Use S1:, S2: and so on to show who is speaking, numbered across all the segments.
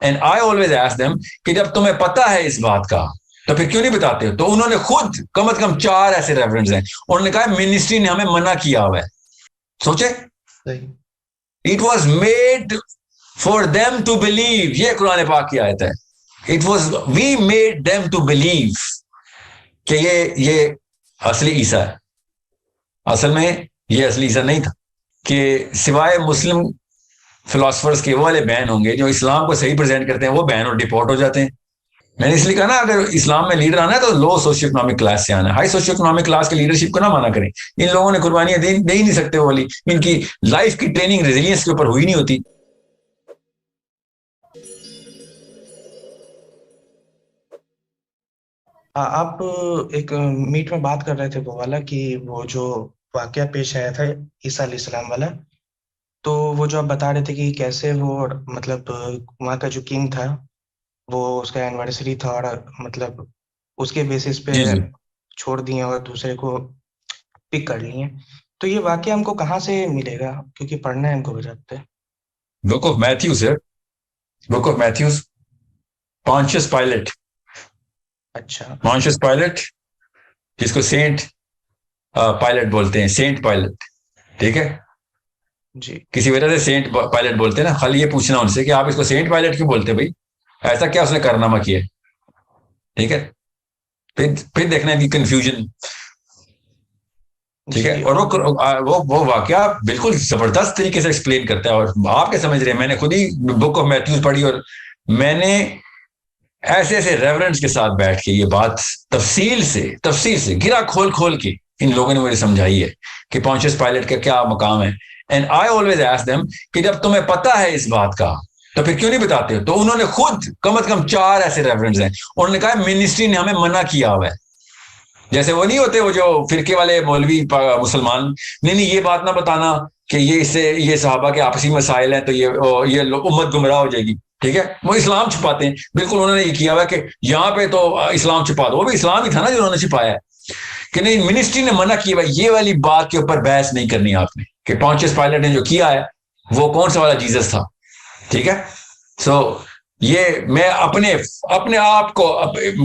S1: And I always ask them کہ جب تمہیں پتا ہے اس بات کا تو پھر کیوں نہیں بتاتے ہو؟ تو انہوں نے خود کم از کم 4 ایسے ریفرنس ہیں، انہوں نے کہا منسٹری نے ہمیں منع کیا ہوا ہے. سوچے، it was made for them to believe, یہ قرآن پاک کی آیت ہے. It was we made them to believe کہ یہ اصلی عیسیٰ ہے. اصل میں یہ اصلی عیسیٰ نہیں تھا، کہ سوائے مسلم فلاسفرز کے وہ والے بین ہوں گے جو اسلام کو صحیح پریزنٹ کرتے ہیں، وہ بین اور ڈپورٹ ہو جاتے ہیں. میں نے اس لیے کہا نا، اگر اسلام میں لیڈر آنا ہے تو لو سوشیو اکنامک کلاس سے آنا ہے. ہائی سوشیو اکنامک کلاس کے لیڈرشپ کو نہ مانا کریں. ان لوگوں نے قربانیاں دے ہی نہیں سکتے، والی ان کی لائف کی ٹریننگ ریزیلینس کے اوپر ہوئی نہیں ہوتی.
S2: آپ ایک میٹ میں بات کر رہے تھے وہ والا کہ وہ جو واقعہ پیش آیا تھا عیسیٰ علیہ السلام والا، تو وہ جو آپ بتا رہے تھے کہ کیسے وہ مطلب وہاں کا جو کنگ تھا وہ اس کا اینیورسری تھا اور مطلب اس کے بیسس پہ
S1: جی جی
S2: چھوڑ دیے اور دوسرے کو پک کر لیے. تو یہ واقعہ ہم کو کہاں سے ملے گا؟ کیونکہ پڑھنا ہے ہم کو بجاتے.
S1: بک آف میتھیوز ہے، بک آف میتھیوز. پونشیس پائلٹ،
S2: اچھا
S1: پونشیس پائلٹ جس کو سینٹ پائلٹ بولتے ہیں، سینٹ پائلٹ، ٹھیک ہے،
S2: جی
S1: کسی وجہ سے سینٹ پائلٹ بولتے ہیں نا. خالی یہ پوچھنا ان سے کہ آپ اس کو سینٹ پائلٹ کیوں بولتے بھائی، ایسا کیا اس نے کارنامہ کیا؟ ٹھیک ہے، پھر دیکھنا ہے کہ کنفیوژن. ٹھیک ہے، اور وہ واقعہ بالکل زبردست طریقے سے ایکسپلین کرتا ہے. اور آپ کیا سمجھ رہے ہیں، میں نے خود ہی بک آف میتھیوز پڑھی اور میں نے ایسے ایسے ریورنس کے ساتھ بیٹھ کے یہ بات تفصیل سے گرا کھول کے ان لوگوں نے مجھے سمجھائی ہے کہ پونشیس پائلٹ کا کیا مقام ہے. And I always ask them کہ جب تمہیں پتا ہے اس بات کا تو پھر کیوں نہیں بتاتے ہو؟ تو انہوں نے خود کم از کم 4 ایسے ریفرنس ہیں، انہوں نے کہا منسٹری نے ہمیں منع کیا ہوا ہے. جیسے وہ نہیں ہوتے وہ جو فرقے والے مولوی مسلمان، نہیں یہ بات نہ بتانا کہ یہ اس سے یہ صحابہ کے آپسی مسائل ہیں تو یہ امت گمراہ ہو جائے گی. ٹھیک ہے، وہ اسلام چھپاتے ہیں. بالکل انہوں نے یہ کیا ہوا کہ یہاں پہ تو اسلام چھپا دو، وہ بھی اسلام ہی تھا نا جو انہوں نے چھپایا ہے. کہ نہیں، منسٹری نے منع کیا ہوا. یہ والی بات کے اوپر بحث نہیں کرنی آپ نے کہ پونشیس پائلٹ نے جو کیا ہے وہ کون سا والا جیزس تھا. ٹھیک ہے، سو یہ میں اپنے آپ کو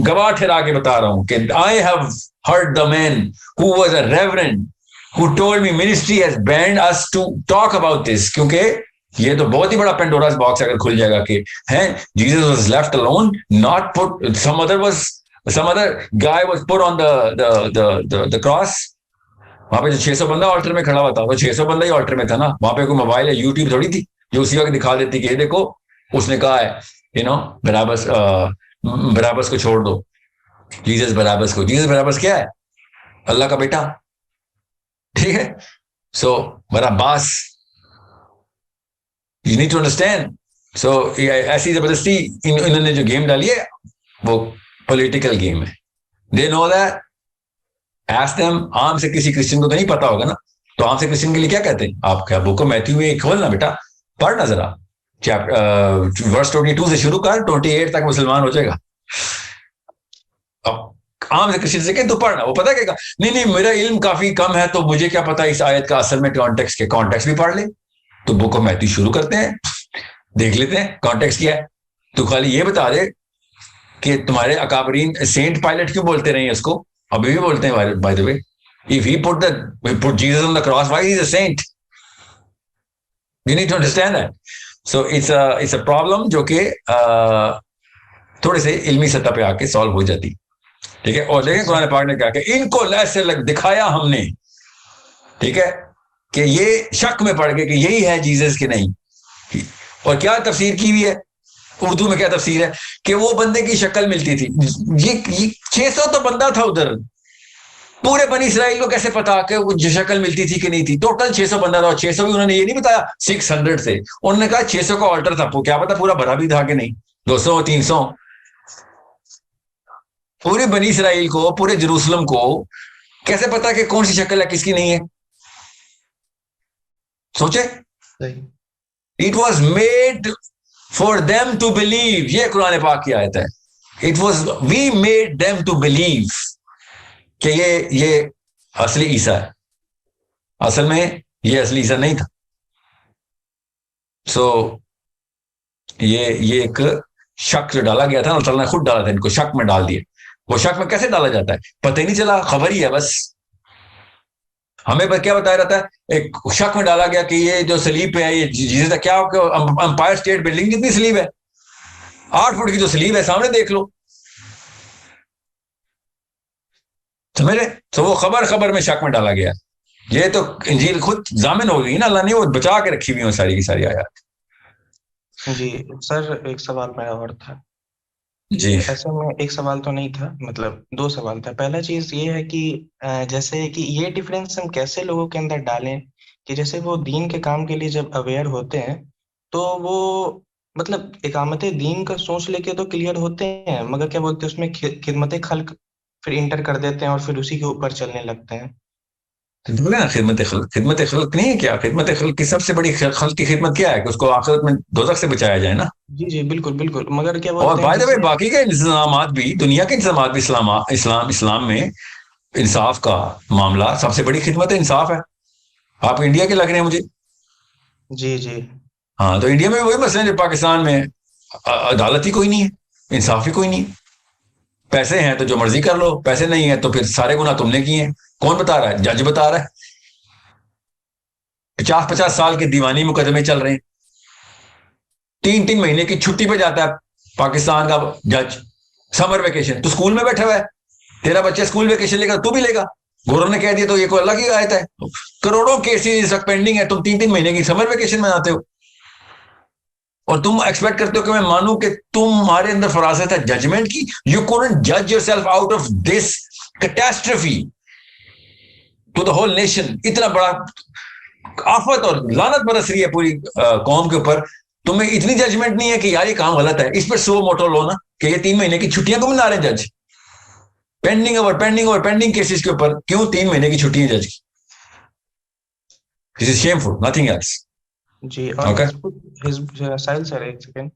S1: گواہ ٹھہرا کے بتا رہا ہوں کہ I have heard the man who was a reverend who told me ministry has banned us to talk about this. کیونکہ یہ تو بہت ہی بڑا پینڈوراز باکس اگر کھل جائے گا کہ Jesus was left alone, not put, some other guy was put on the cross. وہاں پہ جو 600 بندہ آلٹر میں کھڑا ہوا تھا، وہ 600 بندہ ہی آلٹر میں تھا نا. وہاں پہ کوئی موبائل یا یوٹیوب تھوڑی تھی جو اسی وقت دکھا دیتی کہ یہ دیکھو اس نے کہا ہے بarabbas کو چھوڑ دو. جیزس بarabbas کیا ہے؟ اللہ کا بیٹا. ٹھیک ہے، سو بarabbas you need to understand. سو ایسی زبردستی انہوں نے جو گیم ڈالی ہے وہ پولیٹیکل گیم ہے. they know that. ask them. عام سے کسی کرسچن کو تو نہیں پتا ہوگا نا، تو عام سے کرسچن کے لیے کیا کہتے ہیں؟ آپ کیا بک آف میتھیو میں کھولنا بیٹا، پڑھنا ذرا، ورس 22 سے شروع کر 28 تک مسلمان ہو جائے گا. عام سے کرسچن سے کہ تو پڑھنا، وہ پتا کہ نہیں میرا علم کافی کم ہے تو مجھے کیا پتا اس آیت کا اصل میں کانٹیکسٹ بھی پڑھ لے. تو بک آف میتھیو شروع کرتے ہیں، دیکھ لیتے ہیں کانٹیکسٹ کیا ہے. تو خالی یہ بتا دے کہ تمہارے اکابرین سینٹ پائلٹ کیوں بولتے رہے ہیں اس کو، ابھی بھی بولتے ہیں by the way. If he put Jesus on the cross, why is he a saint? You need to understand that. So it's a problem جو کہ تھوڑے سے علمی سطح پہ آ کے سالو ہو جاتی. ٹھیک ہے، اور دیکھیں قرآن پاک نے کہا کہ ان کو ایسے دکھایا ہم نے، ٹھیک ہے، کہ یہ شک میں پڑ گئے کہ یہی ہے جیزس کہ نہیں. اور کیا تفسیر کی ہوئی ہے اردو میں، کیا تفسیر ہے کہ وہ بندے کی شکل ملتی تھی. یہ 600 تو بندہ تھا ادھر، پورے بنی اسرائیل کو کیسے پتا کہ وہ جو شکل ملتی تھی کہ نہیں تھی؟ ٹوٹل 600 بندہ تھا، اور 600 بھی انہوں نے یہ نہیں بتایا 600 سے، انہوں نے کہا 600 کا آلٹر تھا. کیا پتا پورا بھرا بھی تھا کہ نہیں، 200 300. پورے بنی اسرائیل کو، پورے جروسلم کو کیسے پتا کہ کون سی شکل ہے کس کی نہیں ہے؟ سوچے. It was made for them to believe. یہ قرآن پاک کی آیت ہے. It was we made them to believe کہ یہ اصلی عیسیٰ ہے. اصل میں یہ اصلی عیسیٰ نہیں تھا. سو یہ ایک شک جو ڈالا گیا تھا اللہ تعالیٰ نے خود ڈالا تھا، ان کو شک میں ڈال دیا. وہ شک میں کیسے ڈالا جاتا ہے پتہ ہی نہیں چلا، خبر ہی ہے بس. ہمیں کیا بتایا رہتا ہے، ایک شک میں ڈالا گیا کہ یہ جو سلیب پہ ہے یہ جیسس ہے. کیا امپائر اسٹیٹ بلڈنگ کتنی سلیب ہے، 8 فٹ کی جو سلیب ہے سامنے دیکھ لو، سمجھ رہے. تو وہ خبر میں شک میں ڈالا گیا. یہ تو انجیل خود ضامن ہو گئی نا، اللہ نے وہ بچا کے رکھی ہوئی ہیں ساری کی ساری آیات.
S2: جی سر، ایک سوال میرا اور تھا
S1: جی
S2: کہ ایسے میں ایک سوال تو نہیں تھا، مطلب 2 سوال تھا. پہلا چیز یہ ہے کہ جیسے کہ یہ ڈیفرنس ہم کیسے لوگوں کے اندر ڈالیں کہ جیسے وہ دین کے کام کے لیے جب اویئر ہوتے ہیں تو وہ مطلب اقامت دین کا سوچ لے کے تو کلیئر ہوتے ہیں، مگر کیا بولتے ہیں اس میں خدمت خلق پھر انٹر کر دیتے ہیں اور پھر اسی کے اوپر چلنے لگتے ہیں.
S1: خدمت خلق نہیں ہے کیا؟ خدمت خلق کی سب سے بڑی خلق کی خدمت کیا ہے کہ اس کو آخرت میں دوزخ سے بچایا جائے نا.
S2: جی بالکل بالکل، مگر کیا
S1: اور
S2: بولتے ہیں
S1: بائی دا وے
S2: جیسے
S1: باقی کے انتظامات بھی، دنیا کے انتظامات بھی، اسلام میں انصاف کا معاملہ سب سے بڑی خدمت ہے، انصاف ہے. آپ انڈیا کے لگ رہے ہیں مجھے.
S2: جی
S1: ہاں تو انڈیا میں وہی مسئلہ ہے جو پاکستان میں، عدالت ہی کوئی نہیں ہے، انصاف ہی کوئی نہیں. پیسے ہیں تو جو مرضی کر لو، پیسے نہیں ہیں تو پھر سارے گناہ تم نے کیے ہیں. کون بتا رہا ہے؟ جج بتا رہا ہے. 50 سال کے دیوانی مقدمے چل رہے ہیں. 3 مہینے کی چھٹی پہ جاتا ہے پاکستان کا جج، سمر ویکیشن. تو اسکول میں بیٹھا ہوا ہے، تیرا بچہ اسکول ویکیشن لے گا تو بھی لے گا. گورنر نے کہہ دیا تو یہ کوئی اللہ کی آیت ہے. کروڑوں کیسز پینڈنگ ہے، تم 3 مہینے کی سمر ویکیشن میں آتے ہو اور تم ایکسپیکٹ کرتے ہو کہ میں مانوں کہ تمہارے اندر فراست ہے ججمنٹ کی. یو کونٹ جج yourself out of this catastrophe to the whole nation. اتنا بڑا آفت اور لعنت برس رہی ہے پوری قوم کے اوپر. تمہیں اتنی ججمنٹ نہیں ہے کہ یار یہ کام غلط ہے، اس پر سو موٹو لو نا کہ یہ 3 مہینے کی چھٹیاں کیوں بنا رہے ہیں جج؟ پینڈنگ کیسز کے اوپر کیوں 3 مہینے کی چھٹی ہے جج کی؟ دس از شیمفل، نتھنگ ایلس.
S2: جی. اور ساحل سر ایک سیکنڈ،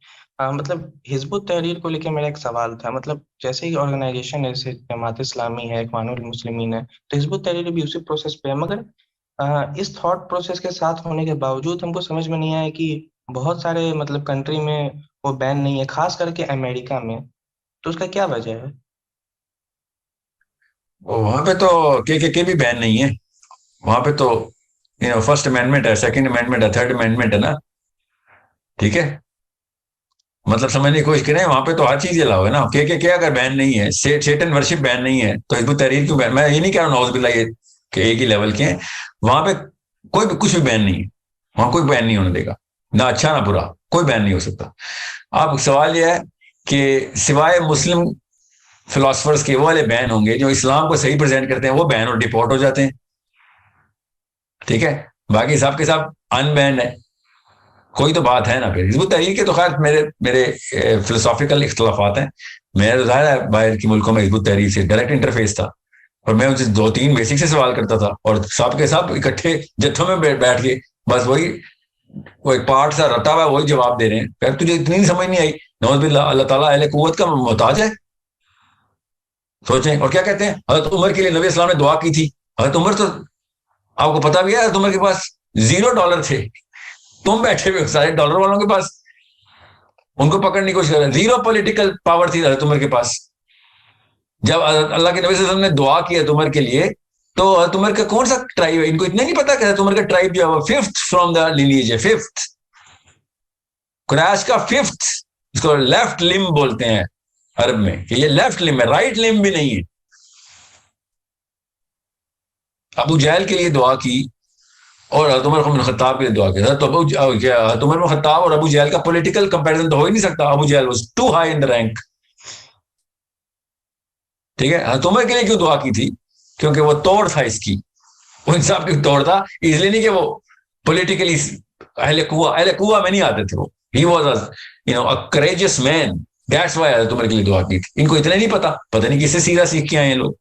S2: مطلب حزب التحریر کو لے کے میرا ایک سوال تھا. مطلب جیسے ہی آرگنائزیشن ہے، جیسے جماعت اسلامی ہے، اخوان المسلمین ہے، تو حزب التحریر بھی اسی پروسیس پہ ہے. مگر اس تھاٹ پروسیس کے ساتھ ہونے کے باوجود ہم کو سمجھ میں نہیں آیا کہ بہت سارے مطلب کنٹری میں وہ بین نہیں ہے، خاص کر کے امریکہ میں. تو اس کا کیا وجہ ہے؟
S1: وہاں پہ تو کے بھی بین نہیں ہے. وہاں پہ تو فرسٹ امینڈمنٹ ہے، سیکنڈ امینڈمنٹ ہے، تھرڈ امینڈمنٹ ہے نا. ٹھیک ہے، مطلب سمجھنے کی کوشش کریں. وہاں پہ تو ہر چیز الاؤ ہے نا. کہ اگر بین نہیں ہے، سیٹن ورشپ بین نہیں ہے، تو حزب التحریر کیوں بین؟ میں یہ نہیں کہہ رہا ہوں نعوذ باللہ یہ کہ ایک ہی لیول کے ہیں. وہاں پہ کوئی بھی کچھ بھی بین نہیں ہے. وہاں کوئی بین نہیں ہونے دے گا، نہ اچھا نہ برا، کوئی بین نہیں ہو سکتا. اب سوال یہ ہے کہ سوائے مسلم فلاسفرز کے وہ والے بین ہوں گے جو اسلام کو صحیح پریزنٹ کرتے ہیں، وہ بین اور ڈیپورٹ ہو جاتے ہیں. ٹھیک ہے، باقی سب کے سب ان بینڈ ہے. کوئی تو بات ہے نا. پھر حزب التحریر کے تو خیر میرے فلسافیکل اختلافات ہیں. میرا تو ظاہر ہے باہر کے ملکوں میں حزب التحریر سے ڈائریکٹ انٹرفیس تھا اور میں ان سے 2-3 بیسک سے سوال کرتا تھا اور سب کے سب اکٹھے جتھوں میں بیٹھ کے بس وہی وہ ایک پارٹ سا رتا ہوا ہے، وہی جواب دے رہے ہیں. پھر تجھے اتنی سمجھ نہیں آئی. نعوذ باللہ، اللہ تعالیٰ اہل قوت کا محتاج ہے. سوچیں. اور کیا کہتے ہیں، حضرت عمر کے لیے نبی اسلام نے دعا کی تھی. حضرت عمر تو آپ کو پتا بھی ہے، حضرت عمر کے پاس $0 تھے. تم بیٹھے ہوئے سارے ڈالر والوں کے پاس، ان کو پکڑنے کی کوشش کر رہے ہیں. 0 پولیٹیکل پاور تھی حضرت عمر کے پاس. جب اللہ کے نبی صلی اللہ علیہ وسلم نے دعا کی حضرت عمر کے لیے تو حضرت عمر کا کون سا ٹرائب ہے؟ ان کو اتنا نہیں پتا کہ حضرت عمر کا ٹرائب جو ہے وہ 5th فرام دا لینیج ہے. 5th قریش کا 5th، اس کو لیفٹ لم بولتے ہیں عرب میں، کہ یہ لیفٹ لم ہے، رائٹ لم بھی نہیں ہے. ابو جہل کے لیے دعا کی اور حضرت عمر بن خطاب کے لیے دعا کی. حضرت عمر بن خطاب اور ابو جہل کا پولیٹیکل کمپیریزن تو ہو ہی نہیں سکتا. ابو جہل was too high in the rank. ٹھیک ہے، حضرت عمر کے لیے کیوں دعا کی تھی؟ کیونکہ وہ توڑ تھا اس کی، وہ انصاف کی توڑ تھا. اس لیے نہیں کہ وہ پولیٹیکلی اہل قوہ میں نہیں آتے تھے. وہ he was a courageous man. That's why Hazrat Umar کے لیے دعا کی تھی. ان کو اتنا نہیں پتہ نہیں کس سے سیرا سیکھ کے آئے ہیں لوگ.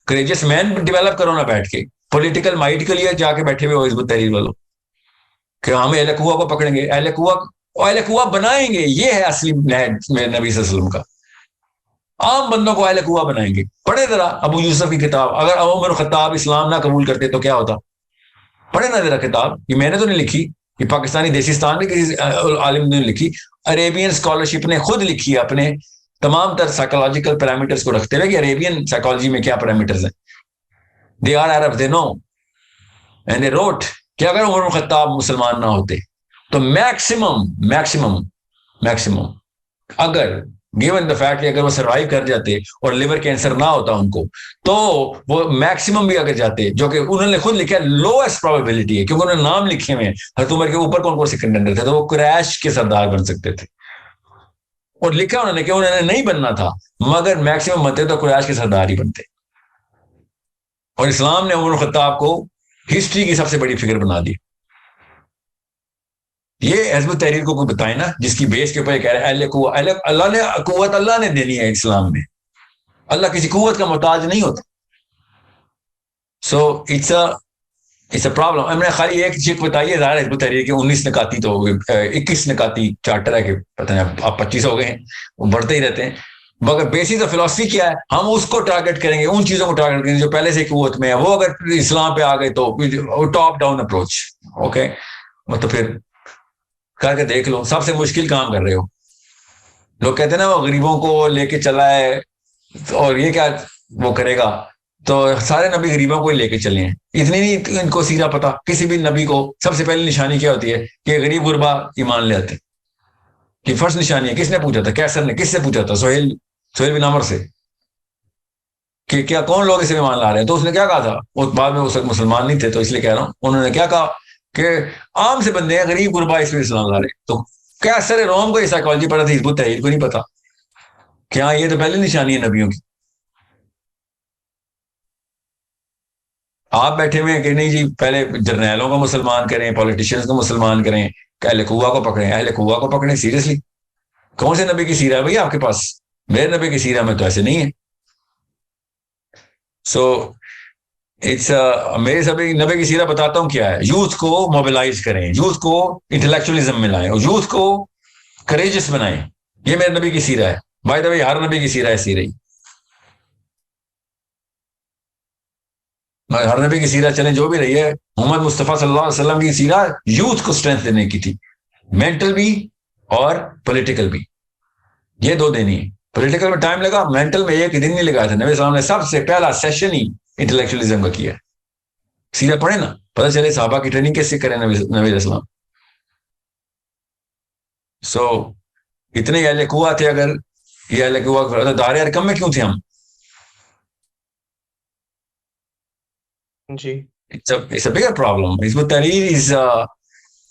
S1: کریجس مین ڈیولپ کرو نا بیٹھ کے. پولیٹیکل مائٹ کے لیے جا کے بیٹھے ہوئے ہو حزب التحریر والوں کہ ہم اہل قوہ کو پکڑیں گے، اہل قوہ بنائیں گے. یہ ہے اصلی نبی صلی اللہ علیہ وسلم کا. عام بندوں کو اہل قوہ بنائیں گے. پڑھے ذرا ابو یوسف کی کتاب. اگر عمر خطاب اسلام نہ قبول کرتے تو کیا ہوتا؟ پڑھے نا ذرا کتاب، یہ میں نے تو نہیں لکھی، کہ پاکستانی دیسستان میں کسی عالم نے لکھی، عربین اسکالرشپ نے خود لکھی ہے اپنے تمام تر سائیکولوجیکل پیرامیٹرز کو رکھتے ہوئے کہ عربین سائیکالوجی میں کیا پیرامیٹرز ہیں. They are Arab they know and they root کہ اگر عمر بن خطاب مسلمان نہ ہوتے تو میکسیمم اگر گیون دا فیکٹ کہ اگر وہ سروائیو کر جاتے اور لیور کینسر نہ ہوتا ان کو، تو وہ میکسیمم بھی اگر جاتے، جو کہ انہوں نے خود لکھا ہے لوسٹ پروبیبلٹی ہے کیونکہ انہوں نے نام لکھے ہوئے حضرت عمر کے اوپر کون کون سے کنٹینڈر تھے، تو وہ قریش کے سردار بن سکتے تھے، اور لکھا انہوں نے کہ انہوں نے نہیں بننا تھا، مگر میکسیمم بنتے تو قریش کے سردار ہی بنتے. اور اسلام نے عمر خطاب کو ہسٹری کی سب سے بڑی فگر بنا دی. یہ حزب التحریر کو کوئی بتائے نا جس کی بیس کے اوپر کہہ رہے ہیں اللہ نے قوت اللہ نے دینی ہے اسلام میں، اللہ کسی قوت کا محتاج نہیں ہوتا. So it's a problem. ہم نے خالی ایک چیز بتائی ہے، ظاہر حزب التحریر کے 19 نکاتی تو 21 نکاتی چارٹر ہے کہ پتہ نہیں آپ 25 ہو گئے ہیں، وہ بڑھتے ہی رہتے ہیں، مگر بیسس آف فلاسفی کیا ہے، ہم اس کو ٹارگٹ کریں گے، ان چیزوں کو ٹارگٹ کریں گے جو پہلے سے قوت میں ہے. وہ اگر اسلام پہ آ گئے تو ٹاپ ڈاؤن اپروچ، اوکے، تو پھر کر کے دیکھ لو، سب سے مشکل کام کر رہے ہو. لوگ کہتے ہیں نا وہ غریبوں کو لے کے چلا ہے اور یہ کیا وہ کرے گا، تو سارے نبی غریبوں کو ہی لے کے چلے ہیں. اتنی نہیں ان کو سیرا پتا، کسی بھی نبی کو سب سے پہلی نشانی کیا ہوتی ہے کہ غریب غربا ایمان لے آتے. کہ فرسٹ نشانی ہے. کس نے پوچھا تھا؟ کیسر نے. کس سے پوچھا تھا؟ سہیل بن عمر سے کہ کیا کون لوگ اسے ایمان لا رہے ہیں. تو اس نے کیا کہا تھا، وہ بعد میں اس وقت مسلمان نہیں تھے تو اس لیے کہہ رہا ہوں، انہوں نے کیا کہا کہ عام سے بندے ہیں غریب غربا اس میں اسلام لا رہے. تو کیسر روم کو یہ سائیکالوجی پڑھا تھی، حزب التحریر کو نہیں پتا کہ ہاں یہ تو پہلی نشانی ہے نبیوں کی. آپ بیٹھے ہوئے ہیں کہ نہیں جی پہلے جرنیلوں کو مسلمان کریں، پولیٹیشینز کو مسلمان کریں، اہل قوا کو پکڑیں. اہل قوا کو پکڑیں سیریسلی؟ کون سے نبی کی سیرہ ہے بھائی آپ کے پاس؟ میرے نبی کی سیرہ میں تو ایسے نہیں ہے. سو اٹس میرے سبھی نبی کی سیرہ بتاتا ہوں کیا ہے. یوتھ کو موبلائز کریں، یوتھ کو انٹلیکچولیزم میں لائیں اور یوتھ کو کریجس بنائیں. یہ میرے نبی کی سیرہ ہے. بائی دا وے ہر نبی کی سیرہ ایسی رہی، ہر نبی کی سیرہ چلیں جو بھی رہی ہے. محمد مصطفیٰ صلی اللہ علیہ وسلم کی سیرہ یوتھ کو اسٹرینتھ دینے کی تھی، مینٹل بھی اور پولیٹیکل بھی. یہ دو دینی ہے. پولیٹیکل میں ٹائم لگا، مینٹل میں ایک دن نہیں لگایا تھا. نبی السلام نے سب سے پہلا سیشن ہی انٹلیکچولیزم کا کیا. سیرہ پڑھے نا، پتہ چلے صحابہ کی ٹریننگ کیسے کریں نبی علیہ السلام. سو اتنے اہل قوا تھے، اگر یہ اہل قوا دار ارقم میں کیوں تھے ہم؟
S2: جی
S1: It's a bigger problem. حزب التحریر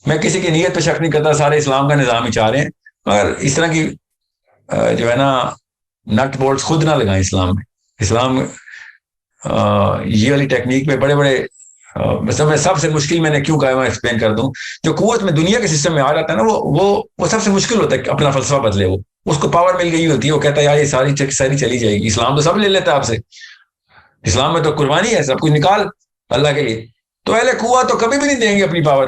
S1: میں کسی کی نیت پہ شک نہیں کرتا، سارے اسلام کا نظام ہی چاہ رہے ہیں، مگر اس طرح کی جو ہے نا نٹ بولٹس خود نہ لگائیں اسلام میں. اسلام یہ والی ٹیکنیک میں بڑے بڑے میں سب سے مشکل میں نے کیوں کہا میں ایکسپلین کر دوں. جو قوت میں دنیا کے سسٹم میں آ جاتا ہے نا وہ سب سے مشکل ہوتا ہے کہ اپنا فلسفہ بدلے. وہ اس کو پاور مل گئی ہوتی ہے، وہ کہتا ہے یار یہ ساری چلی جائے گی. اسلام تو سب لے لیتا ہے آپ سے، اسلام میں تو قربانی ہے، سب کچھ نکال اللہ کے لیے. تو اہل قوا تو کبھی بھی نہیں دیں گے اپنی پاور.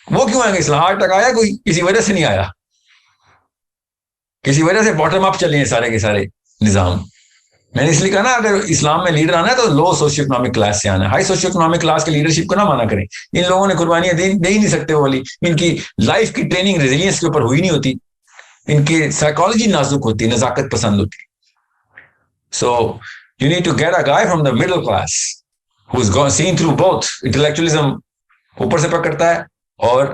S1: وہ کیوں آئیں گے؟ اسلام آج تک آیا کوئی؟ کسی وجہ سے نہیں آیا، کسی وجہ سے باٹم اپ چلے ہیں سارے کے سارے نظام. میں نے اس لیے کہا نا اگر اسلام میں لیڈر آنا ہے تو لو سوشیو اکنامک کلاس سے آنا ہے. ہائی سوشیو اکنامک کلاس کے لیڈرشپ کو نہ مانا کریں. ان لوگوں نے قربانیاں دے ہی نہیں سکتے. وہ والی ان کی لائف کی ٹریننگ ریزیلینس کے اوپر ہوئی نہیں ہوتی. ان کی سائیکالوجی نازک ہوتی، نزاکت پسند ہوتی. So you need to get a guy from the middle class who's seen through both. Intellectualism اوپر سے پکڑتا ہے اور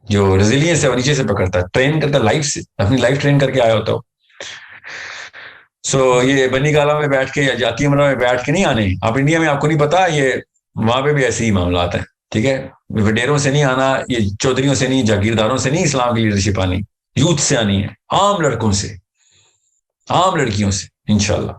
S1: جو ریزیلینس ہے وہ نیچے سے پکڑتا ہے. ٹرین کرتا ہے لائف سے، اپنی لائف ٹرین کر کے آیا ہوتا ہو. سو یہ بنی گالا میں بیٹھ کے یا جاتی امرا میں بیٹھ کے نہیں آنے. آپ انڈیا میں آپ کو نہیں پتا، یہ وہاں پہ بھی ایسے ہی معاملات ہیں. ٹھیک ہے، وڈیروں سے نہیں آنا، یہ چودھریوں سے نہیں، جاگیرداروں سے نہیں اسلام کی لیڈرشپ آنی. یوتھ سے آنی ہے، عام لڑکوں سے، عام لڑکیوں سے انشاءاللہ.